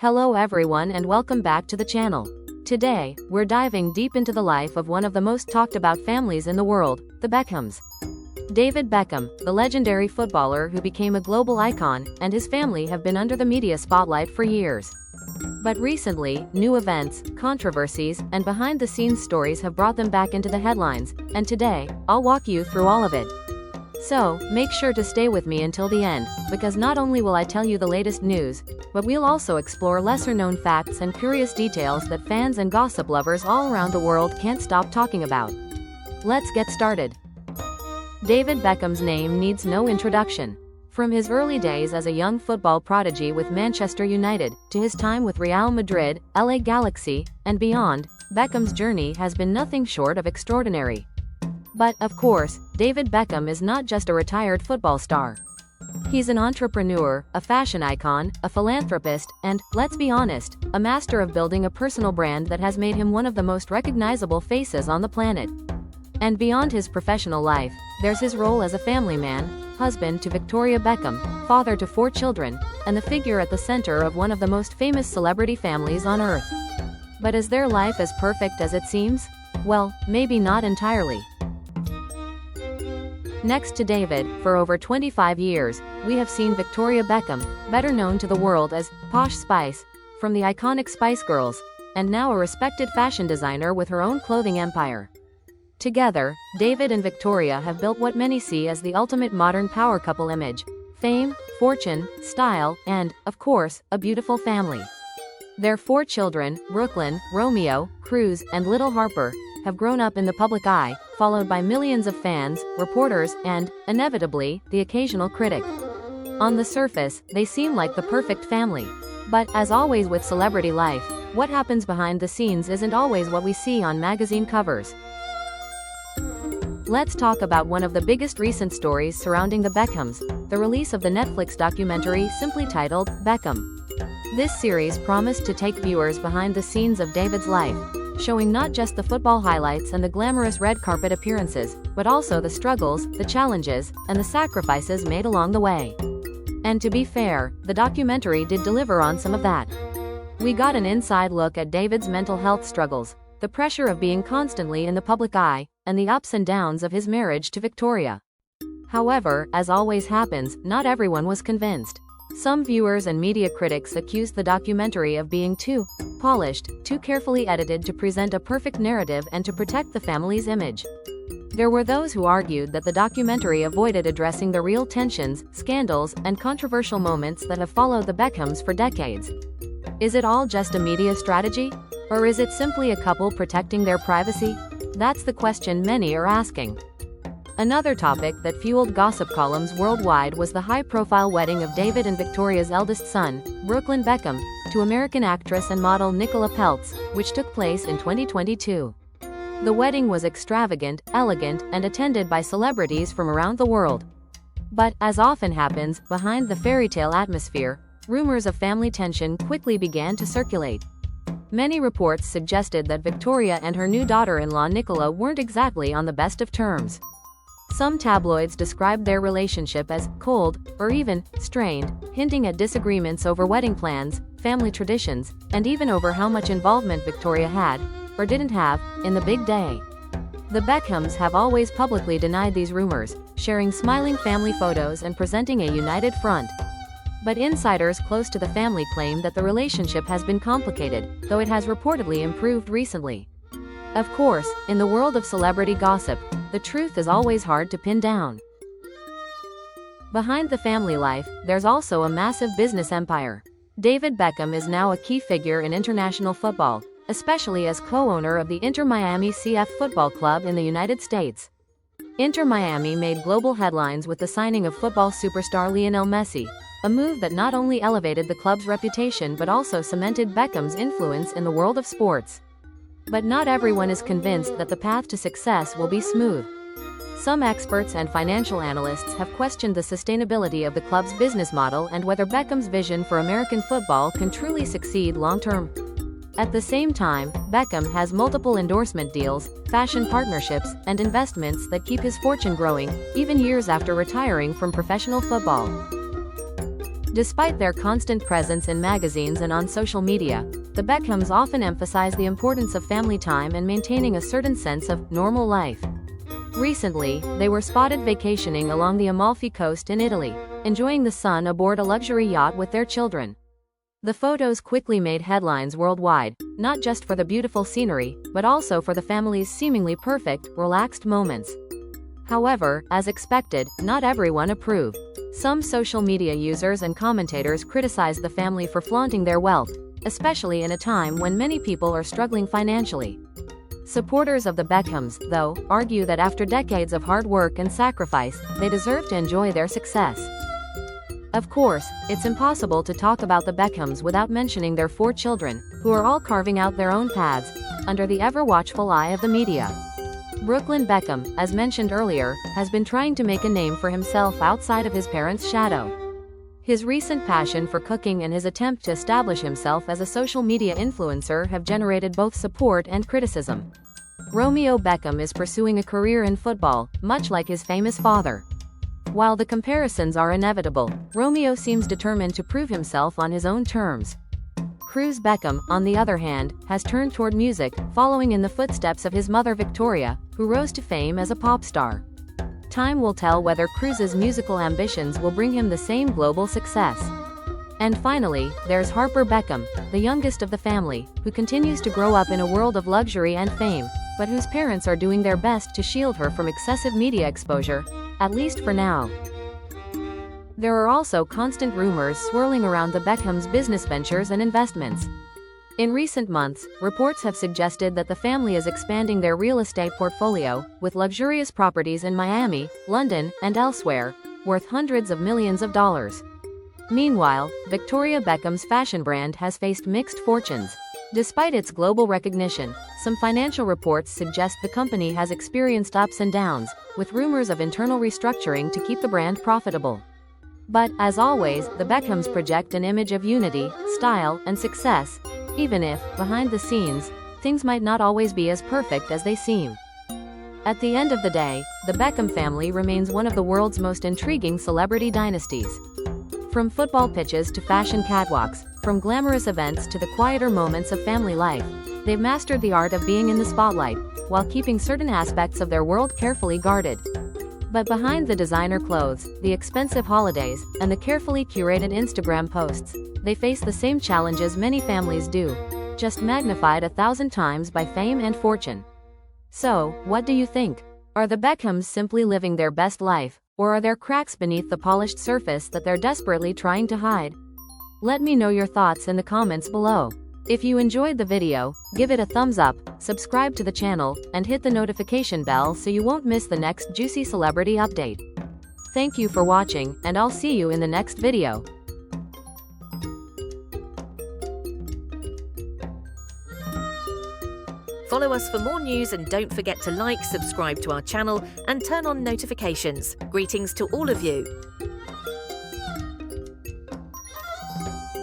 Hello everyone and welcome back to the channel. Today, we're diving deep into the life of one of the most talked about families in the world, the Beckhams. David Beckham, the legendary footballer who became a global icon, and his family have been under the media spotlight for years. But recently, new events, controversies, and behind-the-scenes stories have brought them back into the headlines, and today, I'll walk you through all of it. So, make sure to stay with me until the end, because not only will I tell you the latest news, but we'll also explore lesser-known facts and curious details that fans and gossip lovers all around the world can't stop talking about. Let's get started. David Beckham's name needs no introduction. From his early days as a young football prodigy with Manchester United, to his time with Real Madrid, LA Galaxy, and beyond, Beckham's journey has been nothing short of extraordinary. But, of course, David Beckham is not just a retired football star. He's an entrepreneur, a fashion icon, a philanthropist, and, let's be honest, a master of building a personal brand that has made him one of the most recognizable faces on the planet. And beyond his professional life, there's his role as a family man, husband to Victoria Beckham, father to 4 children, and the figure at the center of one of the most famous celebrity families on earth. But is their life as perfect as it seems? Well, maybe not entirely. Next to David, for over 25 years, we have seen Victoria Beckham, better known to the world as Posh Spice, from the iconic Spice Girls, and now a respected fashion designer with her own clothing empire. Together, David and Victoria have built what many see as the ultimate modern power couple image: fame, fortune, style, and, of course, a beautiful family. Their 4 children, Brooklyn, Romeo, Cruz, and little Harper, have grown up in the public eye, followed by millions of fans, reporters, and, inevitably, the occasional critic. On the surface, they seem like the perfect family. But, as always with celebrity life, what happens behind the scenes isn't always what we see on magazine covers. Let's talk about one of the biggest recent stories surrounding the Beckhams, the release of the Netflix documentary simply titled Beckham. This series promised to take viewers behind the scenes of David's life, showing not just the football highlights and the glamorous red carpet appearances, but also the struggles, the challenges, and the sacrifices made along the way. And to be fair, the documentary did deliver on some of that. We got an inside look at David's mental health struggles, the pressure of being constantly in the public eye, and the ups and downs of his marriage to Victoria. However, as always happens, not everyone was convinced. Some viewers and media critics accused the documentary of being too polished, too carefully edited to present a perfect narrative and to protect the family's image. There were those who argued that the documentary avoided addressing the real tensions, scandals, and controversial moments that have followed the Beckhams for decades. Is it all just a media strategy? Or is it simply a couple protecting their privacy? That's the question many are asking. Another topic that fueled gossip columns worldwide was the high-profile wedding of David and Victoria's eldest son, Brooklyn Beckham, to American actress and model Nicola Peltz, which took place in 2022. The wedding was extravagant, elegant, and attended by celebrities from around the world. But, as often happens, behind the fairy tale atmosphere, rumors of family tension quickly began to circulate. Many reports suggested that Victoria and her new daughter-in-law Nicola weren't exactly on the best of terms. Some tabloids described their relationship as cold, or even strained, hinting at disagreements over wedding plans, family traditions, and even over how much involvement Victoria had, or didn't have, in the big day. The Beckhams have always publicly denied these rumors, sharing smiling family photos and presenting a united front. But insiders close to the family claim that the relationship has been complicated, though it has reportedly improved recently. Of course, in the world of celebrity gossip, the truth is always hard to pin down. Behind the family life, there's also a massive business empire. David Beckham is now a key figure in international football, especially as co-owner of the Inter Miami CF Football Club in the United States. Inter Miami made global headlines with the signing of football superstar Lionel Messi, a move that not only elevated the club's reputation but also cemented Beckham's influence in the world of sports. But not everyone is convinced that the path to success will be smooth. Some experts and financial analysts have questioned the sustainability of the club's business model and whether Beckham's vision for American football can truly succeed long-term. At the same time, Beckham has multiple endorsement deals, fashion partnerships, and investments that keep his fortune growing, even years after retiring from professional football. Despite their constant presence in magazines and on social media, the Beckhams often emphasize the importance of family time and maintaining a certain sense of normal life. Recently, they were spotted vacationing along the Amalfi Coast in Italy, enjoying the sun aboard a luxury yacht with their children. The photos quickly made headlines worldwide, not just for the beautiful scenery, but also for the family's seemingly perfect, relaxed moments. However, as expected, not everyone approved. Some social media users and commentators criticized the family for flaunting their wealth, especially in a time when many people are struggling financially. Supporters of the Beckhams, though, argue that after decades of hard work and sacrifice, they deserve to enjoy their success. Of course, it's impossible to talk about the Beckhams without mentioning their 4 children, who are all carving out their own paths, under the ever-watchful eye of the media. Brooklyn Beckham, as mentioned earlier, has been trying to make a name for himself outside of his parents' shadow. His recent passion for cooking and his attempt to establish himself as a social media influencer have generated both support and criticism. Romeo Beckham is pursuing a career in football, much like his famous father. While the comparisons are inevitable, Romeo seems determined to prove himself on his own terms. Cruz Beckham, on the other hand, has turned toward music, following in the footsteps of his mother Victoria, who rose to fame as a pop star. Time will tell whether Cruz's musical ambitions will bring him the same global success. And finally, there's Harper Beckham, the youngest of the family, who continues to grow up in a world of luxury and fame, but whose parents are doing their best to shield her from excessive media exposure, at least for now. There are also constant rumors swirling around the Beckhams' business ventures and investments. In recent months, reports have suggested that the family is expanding their real estate portfolio, with luxurious properties in Miami, London, and elsewhere, worth hundreds of millions of dollars. Meanwhile, Victoria Beckham's fashion brand has faced mixed fortunes. Despite its global recognition, some financial reports suggest the company has experienced ups and downs, with rumors of internal restructuring to keep the brand profitable. But, as always, the Beckhams project an image of unity, style, and success, even if, behind the scenes, things might not always be as perfect as they seem. At the end of the day, the Beckham family remains one of the world's most intriguing celebrity dynasties. From football pitches to fashion catwalks, from glamorous events to the quieter moments of family life, they've mastered the art of being in the spotlight, while keeping certain aspects of their world carefully guarded. But behind the designer clothes, the expensive holidays, and the carefully curated Instagram posts, they face the same challenges many families do, just magnified 1,000 times by fame and fortune. So, what do you think? Are the Beckhams simply living their best life, or are there cracks beneath the polished surface that they're desperately trying to hide? Let me know your thoughts in the comments below. If you enjoyed the video, give it a thumbs up, subscribe to the channel, and hit the notification bell so you won't miss the next juicy celebrity update. Thank you for watching, and I'll see you in the next video. Follow us for more news and don't forget to like, subscribe to our channel, and turn on notifications. Greetings to all of you.